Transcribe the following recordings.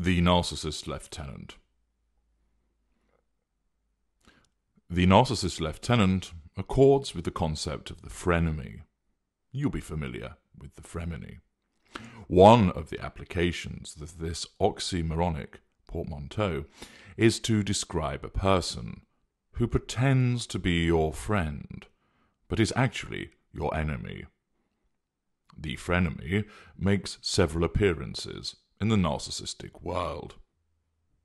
The Narcissist Lieutenant. The Narcissist Lieutenant accords with the concept of the frenemy. You'll be familiar with the Frenemy. One of the applications of this oxymoronic portmanteau is to describe a person who pretends to be your friend, but is actually your enemy. The frenemy makes several appearances in the narcissistic world.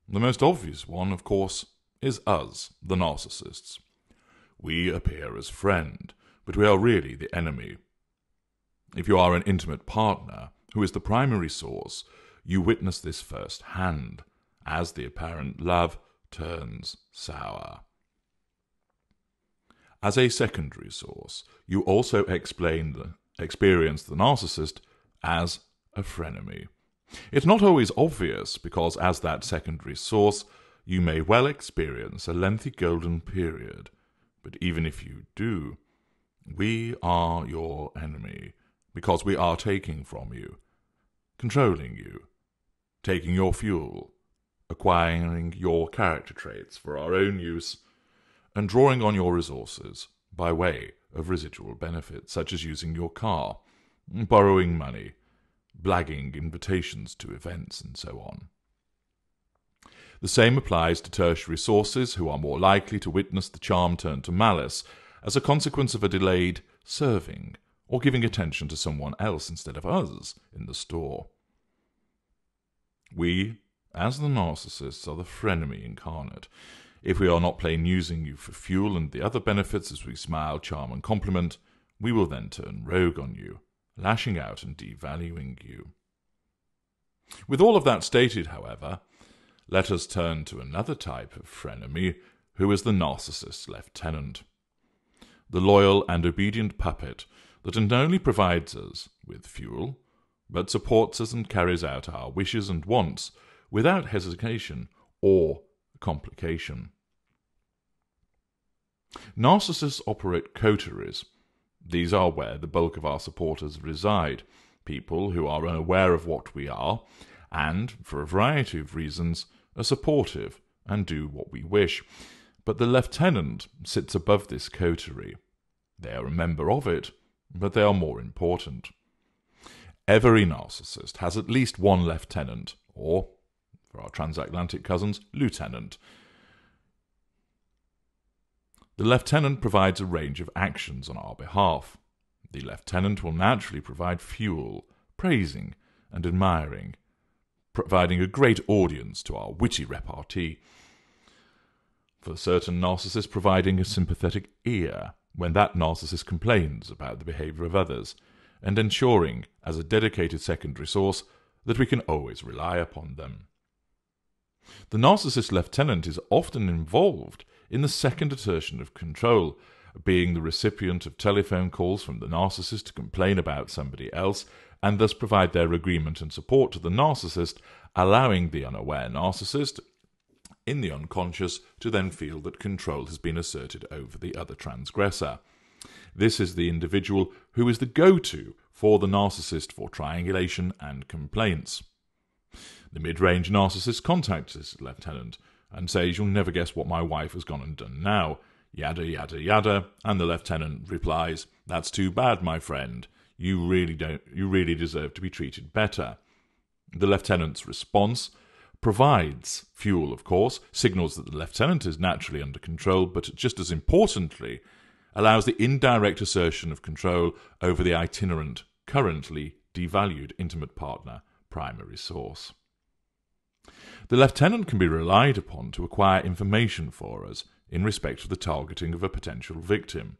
The most obvious one, of course, is us, the narcissists. We appear as friend, but we are really the enemy. If you are an intimate partner, who is the primary source, you witness this firsthand, as the apparent love turns sour. As a secondary source, you also experience the narcissist as a frenemy. It's not always obvious, because as that secondary source, you may well experience a lengthy golden period. But even if you do, we are your enemy, because we are taking from you, controlling you, taking your fuel, acquiring your character traits for our own use, and drawing on your resources by way of residual benefits, such as using your car, borrowing money, blagging invitations to events, and so on. The same applies to tertiary sources, who are more likely to witness the charm turn to malice as a consequence of a delayed serving or giving attention to someone else instead of us in the store. We, as the narcissists, are the frenemy incarnate. If we are not plain using you for fuel and the other benefits as we smile, charm, and compliment, we will then turn rogue on you, lashing out and devaluing you. With all of that stated, however, let us turn to another type of frenemy, who is the narcissist lieutenant. The loyal and obedient puppet that not only provides us with fuel, but supports us and carries out our wishes and wants without hesitation or complication. Narcissists operate coteries. These are where the bulk of our supporters reside, people who are unaware of what we are, and, for a variety of reasons, are supportive and do what we wish. But the lieutenant sits above this coterie. They are a member of it, but they are more important. Every narcissist has at least one lieutenant, or, for our transatlantic cousins, lieutenant. The lieutenant provides a range of actions on our behalf. The lieutenant will naturally provide fuel, praising and admiring, providing a great audience to our witty repartee. For certain narcissists, providing a sympathetic ear when that narcissist complains about the behavior of others, and ensuring, as a dedicated secondary source, that we can always rely upon them. The narcissist lieutenant is often involved in the second assertion of control, being the recipient of telephone calls from the narcissist to complain about somebody else, and thus provide their agreement and support to the narcissist, allowing the unaware narcissist, in the unconscious, to then feel that control has been asserted over the other transgressor. This is the individual who is the go-to for the narcissist for triangulation and complaints. The mid-range narcissist contacts this lieutenant and says, "You'll never guess what my wife has gone and done now," yada, yada, yada, and the lieutenant replies, "That's too bad, my friend. You really deserve to be treated better." The lieutenant's response provides fuel, of course, signals that the lieutenant is naturally under control, but just as importantly, allows the indirect assertion of control over the itinerant, currently devalued intimate partner, primary source. The lieutenant can be relied upon to acquire information for us in respect of the targeting of a potential victim.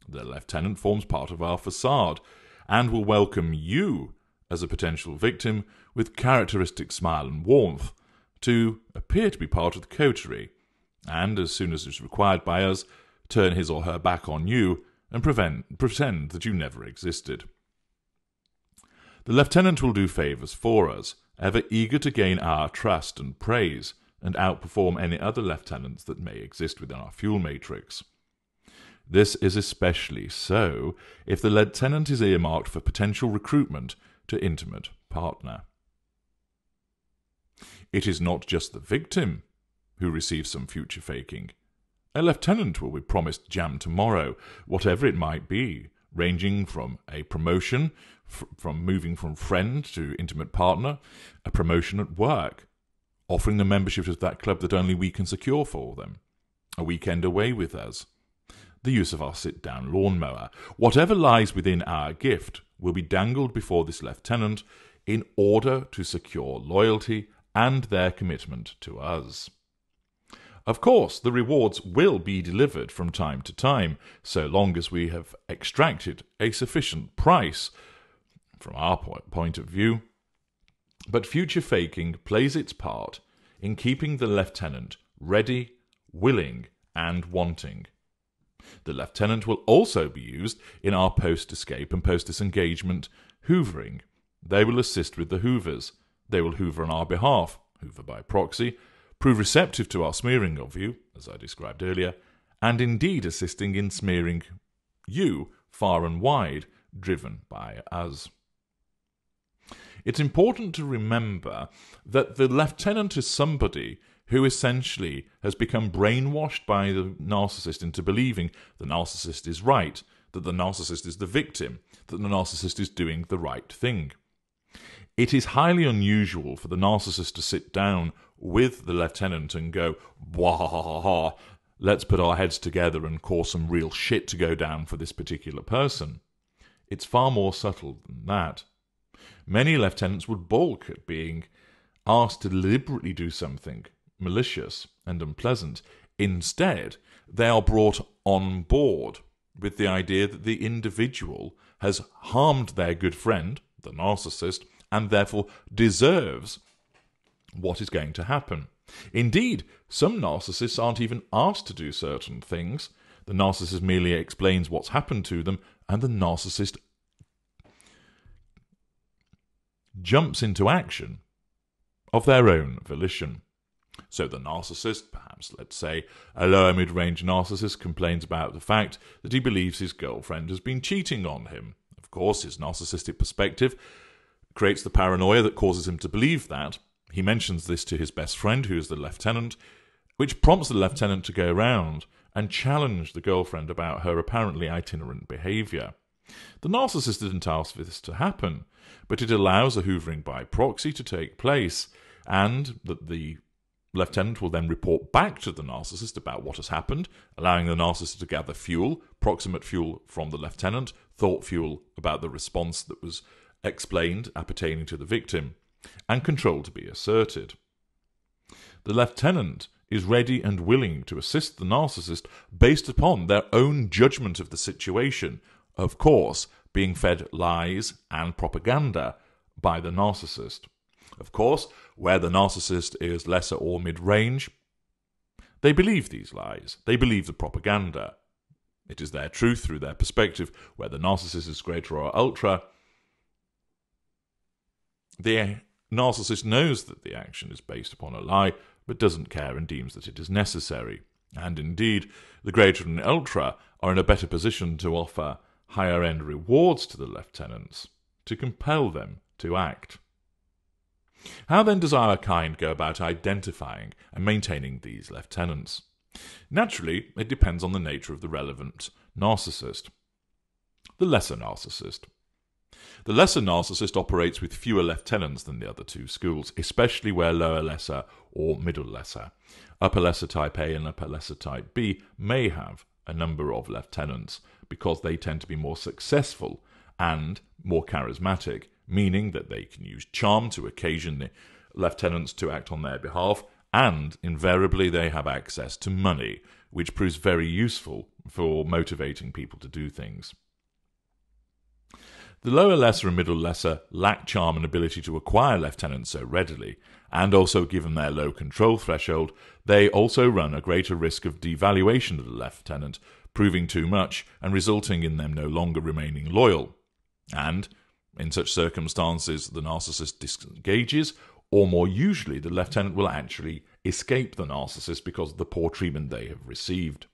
The lieutenant forms part of our facade and will welcome you as a potential victim with characteristic smile and warmth to appear to be part of the coterie, and, as soon as is required by us, turn his or her back on you and pretend that you never existed. The lieutenant will do favours for us, ever eager to gain our trust and praise, and outperform any other lieutenants that may exist within our fuel matrix. This is especially so if the lieutenant is earmarked for potential recruitment to intimate partner. It is not just the victim who receives some future faking. A lieutenant will be promised jam tomorrow, whatever it might be, ranging from a promotion, from moving from friend to intimate partner, a promotion at work, offering them membership of that club that only we can secure for them, a weekend away with us, the use of our sit-down lawnmower. Whatever lies within our gift will be dangled before this lieutenant in order to secure loyalty and their commitment to us. Of course, the rewards will be delivered from time to time, so long as we have extracted a sufficient price from our point of view. But future faking plays its part in keeping the lieutenant ready, willing, and wanting. The lieutenant will also be used in our post-escape and post-disengagement hoovering. They will assist with the hoovers. They will hoover on our behalf, hoover by proxy, prove receptive to our smearing of you, as I described earlier, and indeed assisting in smearing you far and wide, driven by us. It's important to remember that the lieutenant is somebody who essentially has become brainwashed by the narcissist into believing the narcissist is right, that the narcissist is the victim, that the narcissist is doing the right thing. It is highly unusual for the narcissist to sit down with the lieutenant and go, "Wah, let's put our heads together and cause some real shit to go down for this particular person." It's far more subtle than that. Many lieutenants would balk at being asked to deliberately do something malicious and unpleasant. Instead, they are brought on board with the idea that the individual has harmed their good friend, the narcissist, and therefore deserves what is going to happen. Indeed, some narcissists aren't even asked to do certain things. The narcissist merely explains what's happened to them, and the narcissist jumps into action of their own volition. So the narcissist, perhaps let's say a lower mid-range narcissist, complains about the fact that he believes his girlfriend has been cheating on him. Of course, his narcissistic perspective creates the paranoia that causes him to believe that. He mentions this to his best friend, who is the lieutenant, which prompts the lieutenant to go around and challenge the girlfriend about her apparently itinerant behaviour. The narcissist didn't ask for this to happen, but it allows a hoovering by proxy to take place, and that the lieutenant will then report back to the narcissist about what has happened, allowing the narcissist to gather fuel, proximate fuel from the lieutenant, thought fuel about the response that was explained appertaining to the victim, and control to be asserted. The lieutenant is ready and willing to assist the narcissist based upon their own judgment of the situation, of course, being fed lies and propaganda by the narcissist. Of course, where the narcissist is lesser or mid-range, they believe these lies. They believe the propaganda. It is their truth through their perspective. Where the narcissist is greater or ultra, the narcissist knows that the action is based upon a lie, but doesn't care and deems that it is necessary. And indeed, the greater and ultra are in a better position to offer higher-end rewards to the lieutenants, to compel them to act. How then does our kind go about identifying and maintaining these lieutenants? Naturally, it depends on the nature of the relevant narcissist. The lesser narcissist. The lesser narcissist operates with fewer lieutenants than the other two schools, especially where lower lesser or middle lesser. Upper lesser type A and upper lesser type B may have a number of lieutenants because they tend to be more successful and more charismatic, meaning that they can use charm to occasion the lieutenants to act on their behalf, and invariably they have access to money, which proves very useful for motivating people to do things. The lower lesser and middle lesser lack charm and ability to acquire lieutenants so readily, and also given their low control threshold, they also run a greater risk of devaluation of the lieutenant, proving too much and resulting in them no longer remaining loyal. And, in such circumstances, the narcissist disengages, or more usually the lieutenant will actually escape the narcissist because of the poor treatment they have received.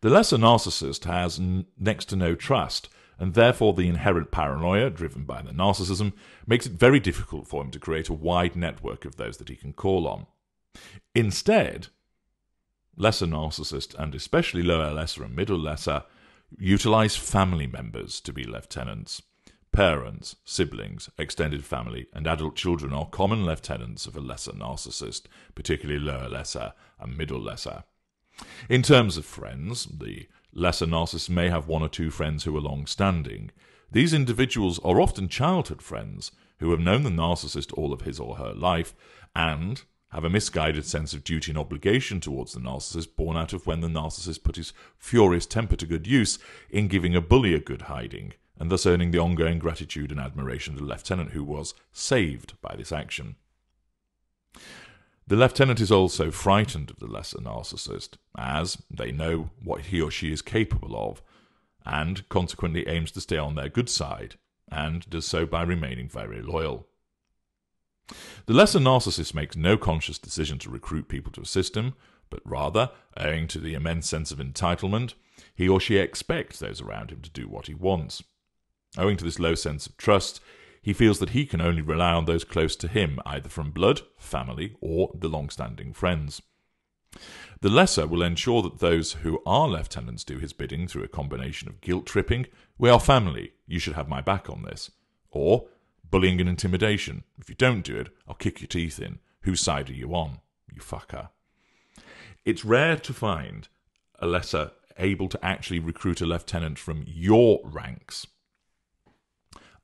The lesser narcissist has next to no trust and therefore the inherent paranoia driven by the narcissism makes it very difficult for him to create a wide network of those that he can call on. Instead, lesser narcissist, and especially lower lesser and middle lesser, utilize family members to be lieutenants. Parents, siblings, extended family, and adult children are common lieutenants of a lesser narcissist, particularly lower lesser and middle lesser. In terms of friends, the lesser narcissist may have one or two friends who are long-standing. These individuals are often childhood friends who have known the narcissist all of his or her life and have a misguided sense of duty and obligation towards the narcissist born out of when the narcissist put his furious temper to good use in giving a bully a good hiding, and thus earning the ongoing gratitude and admiration of the lieutenant who was saved by this action. The lieutenant is also frightened of the lesser narcissist, as they know what he or she is capable of, and consequently aims to stay on their good side, and does so by remaining very loyal. The lesser narcissist makes no conscious decision to recruit people to assist him, but rather, owing to the immense sense of entitlement, he or she expects those around him to do what he wants. Owing to this low sense of trust, he feels that he can only rely on those close to him, either from blood, family, or the long-standing friends. The lesser will ensure that those who are lieutenants do his bidding through a combination of guilt-tripping, "We are family, you should have my back on this," or bullying and intimidation, "If you don't do it, I'll kick your teeth in. Whose side are you on, you fucker?" It's rare to find a lesser able to actually recruit a lieutenant from your ranks,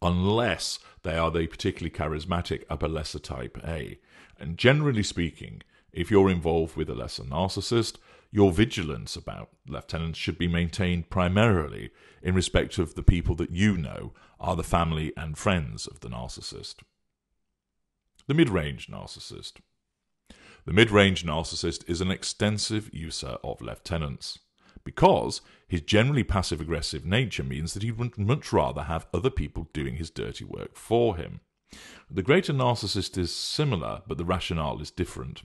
unless they are the particularly charismatic upper lesser type A. And generally speaking, if you're involved with a lesser narcissist, your vigilance about lieutenants should be maintained primarily in respect of the people that you know are the family and friends of the narcissist. The mid-range narcissist. The mid-range narcissist is an extensive user of lieutenants, because his generally passive-aggressive nature means that he would much rather have other people doing his dirty work for him. The greater narcissist is similar, but the rationale is different.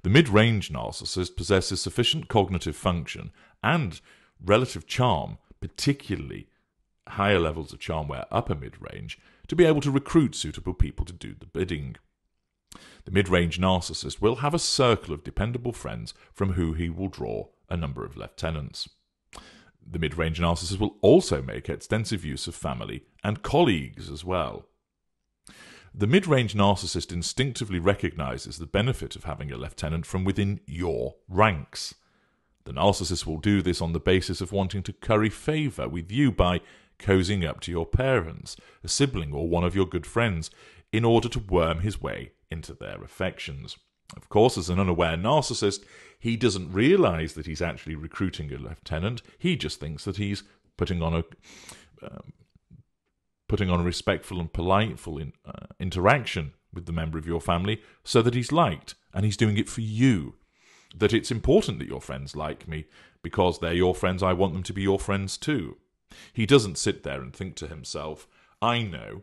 The mid-range narcissist possesses sufficient cognitive function and relative charm, particularly higher levels of charm where upper mid-range, to be able to recruit suitable people to do the bidding. The mid-range narcissist will have a circle of dependable friends from whom he will draw a number of lieutenants. The mid-range narcissist will also make extensive use of family and colleagues as well. The mid-range narcissist instinctively recognizes the benefit of having a lieutenant from within your ranks. The narcissist will do this on the basis of wanting to curry favor with you by cozying up to your parents, a sibling, or one of your good friends in order to worm his way into their affections. Of course, as an unaware narcissist, he doesn't realize that he's actually recruiting a lieutenant. He just thinks that he's putting on a respectful and politeful interaction with the member of your family so that he's liked, and he's doing it for you. That it's important that your friends like me because they're your friends, I want them to be your friends too. He doesn't sit there and think to himself, I know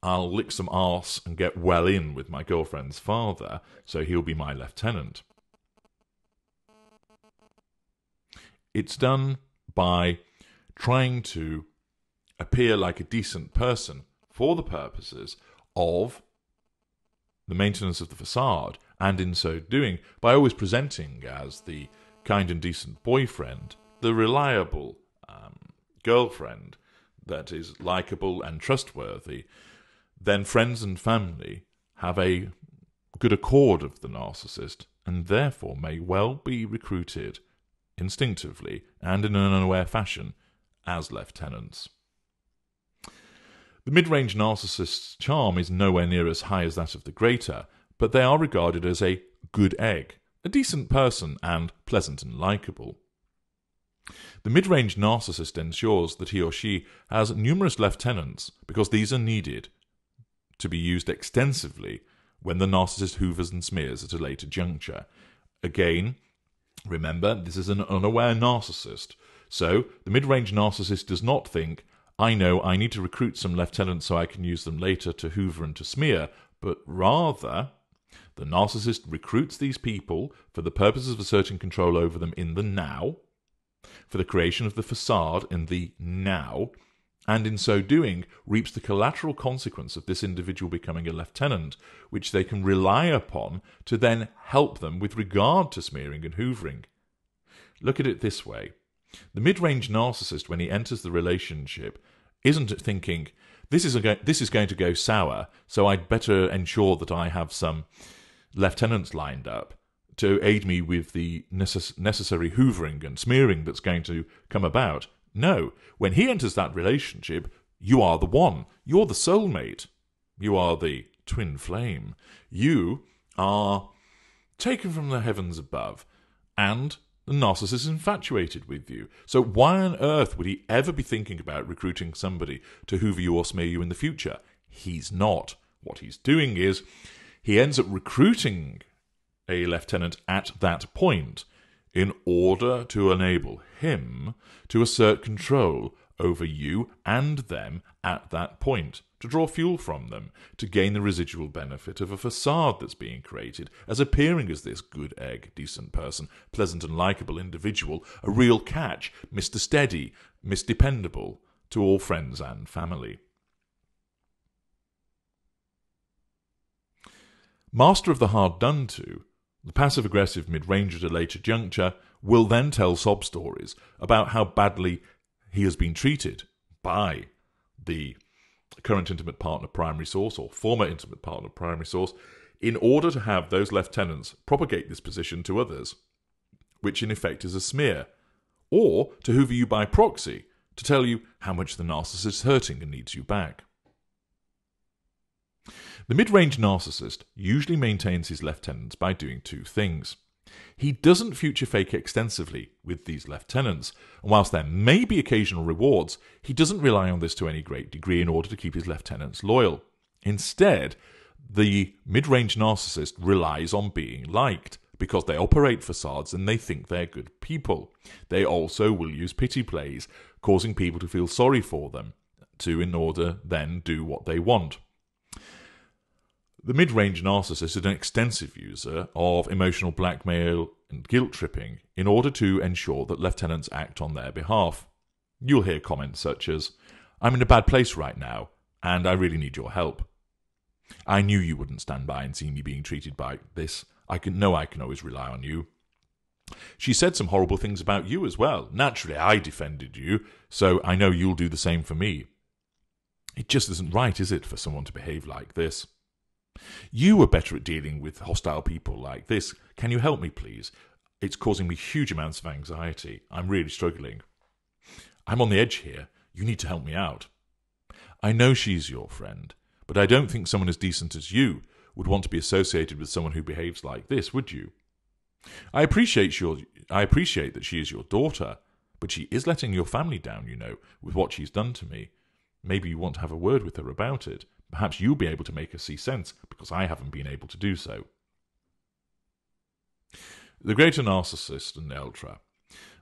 I'll lick some arse and get well in with my girlfriend's father, so he'll be my lieutenant. It's done by trying to appear like a decent person for the purposes of the maintenance of the facade, and in so doing, by always presenting as the kind and decent boyfriend, the reliable girlfriend that is likable and trustworthy, then friends and family have a good accord of the narcissist, and therefore may well be recruited instinctively and in an unaware fashion as lieutenants. The mid-range narcissist's charm is nowhere near as high as that of the greater, but they are regarded as a good egg, a decent person, and pleasant and likeable. The mid-range narcissist ensures that he or she has numerous lieutenants because these are needed to be used extensively when the narcissist hoovers and smears at a later juncture. Again, remember, this is an unaware narcissist, so the mid-range narcissist does not think, I know I need to recruit some lieutenants so I can use them later to hoover and to smear, but rather the narcissist recruits these people for the purposes of asserting control over them in the now, for the creation of the facade in the now, and in so doing reaps the collateral consequence of this individual becoming a lieutenant, which they can rely upon to then help them with regard to smearing and hoovering. Look at it this way. The mid-range narcissist, when he enters the relationship, isn't thinking, this is going to go sour, so I'd better ensure that I have some lieutenants lined up to aid me with the necessary hoovering and smearing that's going to come about. No, when he enters that relationship, you are the one. You're the soulmate. You are the twin flame. You are taken from the heavens above, and the narcissist is infatuated with you. So why on earth would he ever be thinking about recruiting somebody to hoover you or smear you in the future? He's not. What he's doing is he ends up recruiting a lieutenant at that point in order to enable him to assert control over you and them at that point, to draw fuel from them, to gain the residual benefit of a facade that's being created as appearing as this good egg, decent person, pleasant and likeable individual, a real catch, Mr. Steady, Miss Dependable, to all friends and family. Master of the hard done to, the passive-aggressive mid-range at a later juncture will then tell sob stories about how badly he has been treated by the current intimate partner primary source or former intimate partner primary source in order to have those lieutenants propagate this position to others, which in effect is a smear, or to hoover you by proxy to tell you how much the narcissist is hurting and needs you back. The mid-range narcissist usually maintains his lieutenants by doing two things. He doesn't future fake extensively with these lieutenants, and whilst there may be occasional rewards, he doesn't rely on this to any great degree in order to keep his lieutenants loyal. Instead, the mid-range narcissist relies on being liked, because they operate facades and they think they're good people. They also will use pity plays, causing people to feel sorry for them, in order then do what they want. The mid-range narcissist is an extensive user of emotional blackmail and guilt-tripping in order to ensure that lieutenants act on their behalf. You'll hear comments such as, "I'm in a bad place right now, and I really need your help. I knew you wouldn't stand by and see me being treated like this. I can always rely on you. She said some horrible things about you as well. Naturally, I defended you, so I know you'll do the same for me. It just isn't right, is it, for someone to behave like this? You were better at dealing with hostile people like this. Can you help me, please? It's causing me huge amounts of anxiety. I'm really struggling. I'm on the edge here. You need to help me out. I know she's your friend, but I don't think someone as decent as you would want to be associated with someone who behaves like this, would you? I appreciate that she is your daughter, but she is letting your family down, with what she's done to me. Maybe you want to have a word with her about it. Perhaps you'll be able to make her see sense, because I haven't been able to do so." The greater narcissist and the ultra.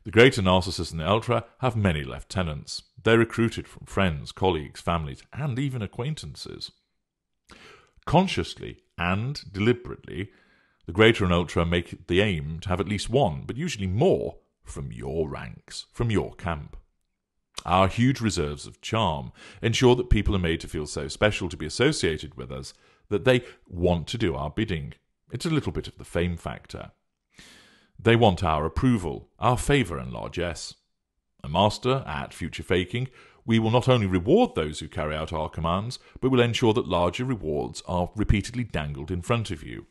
The greater narcissist and the ultra have many lieutenants. They're recruited from friends, colleagues, families, and even acquaintances. Consciously and deliberately, the greater and ultra make the aim to have at least one, but usually more, from your ranks, from your camp. Our huge reserves of charm ensure that people are made to feel so special to be associated with us that they want to do our bidding. It's a little bit of the fame factor. They want our approval, our favour and largesse. A master at future faking, we will not only reward those who carry out our commands, but will ensure that larger rewards are repeatedly dangled in front of you.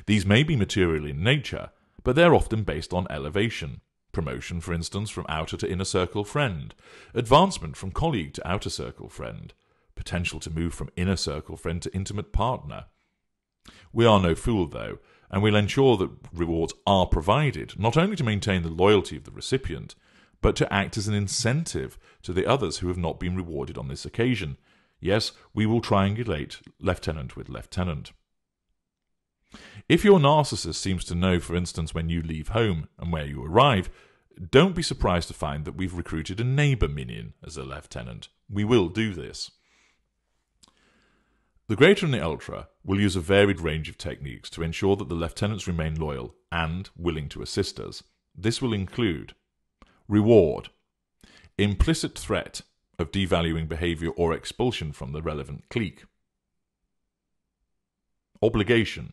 These may be material in nature, but they're often based on elevation. Promotion, for instance, from outer to inner circle friend. Advancement from colleague to outer circle friend. Potential to move from inner circle friend to intimate partner. We are no fool, though, and we'll ensure that rewards are provided, not only to maintain the loyalty of the recipient, but to act as an incentive to the others who have not been rewarded on this occasion. Yes, we will triangulate lieutenant with lieutenant. If your narcissist seems to know, for instance, when you leave home and where you arrive, don't be surprised to find that we've recruited a neighbour minion as a lieutenant. We will do this. The greater and the ultra will use a varied range of techniques to ensure that the lieutenants remain loyal and willing to assist us. This will include Reward. Implicit threat of devaluing behavior or expulsion from the relevant clique. Obligation.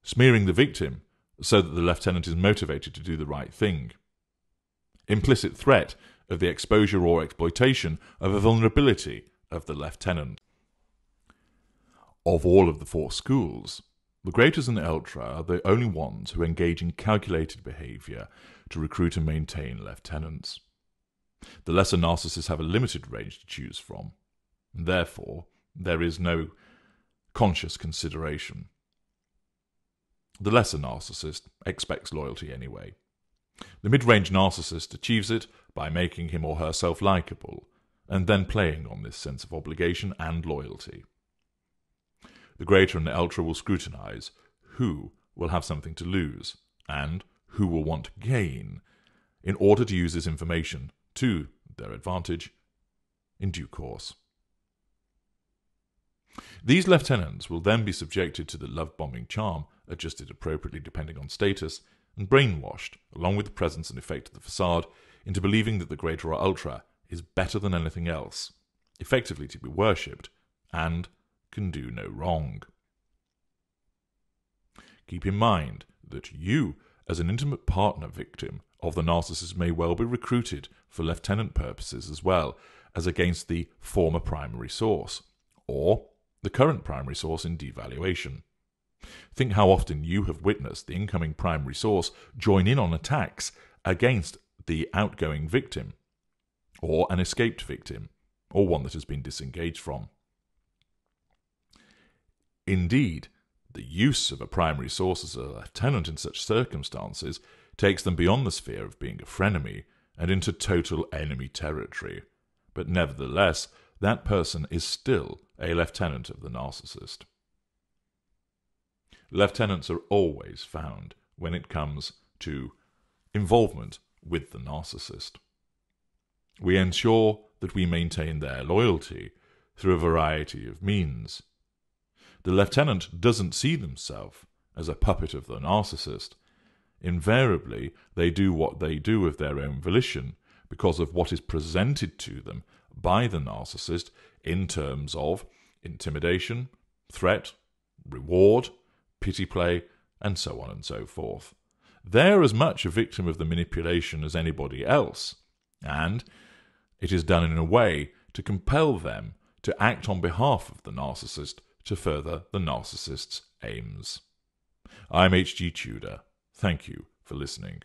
Smearing the victim so that the lieutenant is motivated to do the right thing. Implicit threat of the exposure or exploitation of a vulnerability of the lieutenant. Of all of the 4 schools, the Greaters and the Ultra are the only ones who engage in calculated behavior to recruit and maintain lieutenants. The Lesser Narcissists have a limited range to choose from, and therefore there is no conscious consideration. The Lesser Narcissist expects loyalty anyway. The Mid-Range Narcissist achieves it by making him or herself likable, and then playing on this sense of obligation and loyalty. The Greater and the Ultra will scrutinize who will have something to lose, and who will want to gain, in order to use this information to their advantage in due course. These lieutenants will then be subjected to the love-bombing charm, adjusted appropriately depending on status, and brainwashed, along with the presence and effect of the facade, into believing that the Greater or Ultra is better than anything else, effectively to be worshipped, and can do no wrong. Keep in mind that you, as an intimate partner victim of the narcissist, may well be recruited for lieutenant purposes as well as against the former primary source, or the current primary source in devaluation. Think how often you have witnessed the incoming primary source join in on attacks against the outgoing victim, or an escaped victim, or one that has been disengaged from. Indeed, the use of a primary source as a lieutenant in such circumstances takes them beyond the sphere of being a frenemy and into total enemy territory. But nevertheless, that person is still a lieutenant of the narcissist. Lieutenants are always found when it comes to involvement with the narcissist. We ensure that we maintain their loyalty through a variety of means. The lieutenant doesn't see themselves as a puppet of the narcissist. Invariably, they do what they do of their own volition because of what is presented to them by the narcissist in terms of intimidation, threat, reward, pity play, and so on and so forth. They're as much a victim of the manipulation as anybody else, and it is done in a way to compel them to act on behalf of the narcissist to further the narcissist's aims. I'm H.G. Tudor. Thank you for listening.